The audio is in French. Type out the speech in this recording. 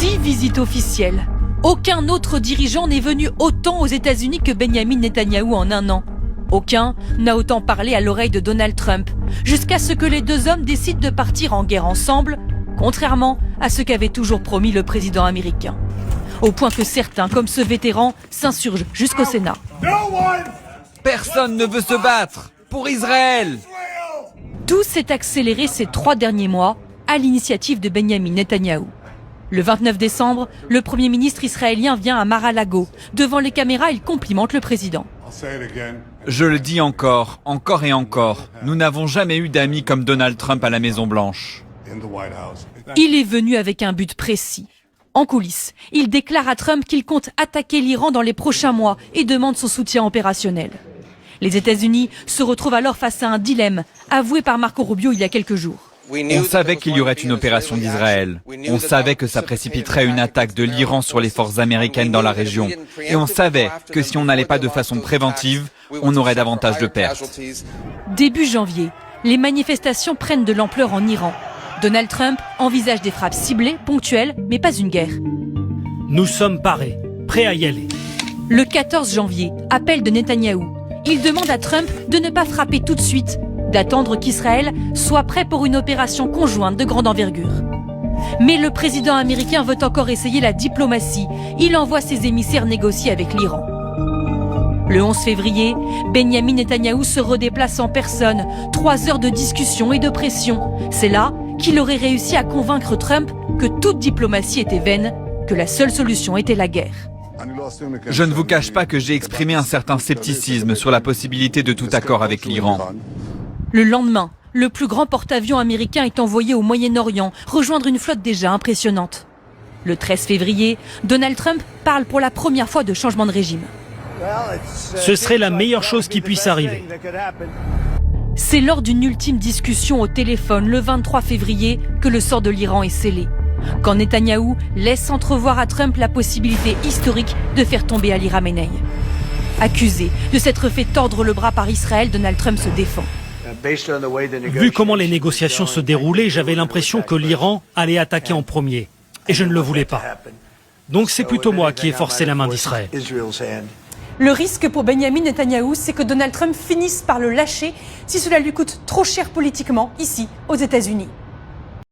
6 visites officielles. Aucun autre dirigeant n'est venu autant aux États-Unis que Benyamin Netanyahou en un an. Aucun n'a autant parlé à l'oreille de Donald Trump, jusqu'à ce que les deux hommes décident de partir en guerre ensemble, contrairement à ce qu'avait toujours promis le président américain. Au point que certains, comme ce vétéran, s'insurgent jusqu'au Sénat. Personne ne veut se battre pour Israël. Tout s'est accéléré ces 3 derniers mois à l'initiative de Benyamin Netanyahou. Le 29 décembre, le Premier ministre israélien vient à Mar-a-Lago. Devant les caméras, il complimente le président. Je le dis encore et encore. Nous n'avons jamais eu d'amis comme Donald Trump à la Maison-Blanche. Il est venu avec un but précis. En coulisses, il déclare à Trump qu'il compte attaquer l'Iran dans les prochains mois et demande son soutien opérationnel. Les États-Unis se retrouvent alors face à un dilemme, avoué par Marco Rubio il y a quelques jours. On savait qu'il y aurait une opération d'Israël. On savait que ça précipiterait une attaque de l'Iran sur les forces américaines dans la région. Et on savait que si on n'allait pas de façon préventive, on aurait davantage de pertes. Début janvier, les manifestations prennent de l'ampleur en Iran. Donald Trump envisage des frappes ciblées, ponctuelles, mais pas une guerre. Nous sommes parés, prêts à y aller. Le 14 janvier, appel de Netanyahou. Il demande à Trump de ne pas frapper tout de suite, d'attendre qu'Israël soit prêt pour une opération conjointe de grande envergure. Mais le président américain veut encore essayer la diplomatie. Il envoie ses émissaires négocier avec l'Iran. Le 11 février, Benyamin Netanyahou se redéplace en personne. 3 heures de discussion et de pression. C'est là qu'il aurait réussi à convaincre Trump que toute diplomatie était vaine, que la seule solution était la guerre. Je ne vous cache pas que j'ai exprimé un certain scepticisme sur la possibilité de tout accord avec l'Iran. Le lendemain, le plus grand porte-avions américain est envoyé au Moyen-Orient, rejoindre une flotte déjà impressionnante. Le 13 février, Donald Trump parle pour la première fois de changement de régime. Ce serait la meilleure chose qui puisse arriver. C'est lors d'une ultime discussion au téléphone le 23 février que le sort de l'Iran est scellé. Quand Netanyahou laisse entrevoir à Trump la possibilité historique de faire tomber Ali Khamenei. Accusé de s'être fait tordre le bras par Israël, Donald Trump se défend. Vu comment les négociations se déroulaient, j'avais l'impression que l'Iran allait attaquer en premier. Et je ne le voulais pas. Donc c'est plutôt moi qui ai forcé la main d'Israël. Le risque pour Benyamin Netanyahou, c'est que Donald Trump finisse par le lâcher si cela lui coûte trop cher politiquement, ici, aux États-Unis.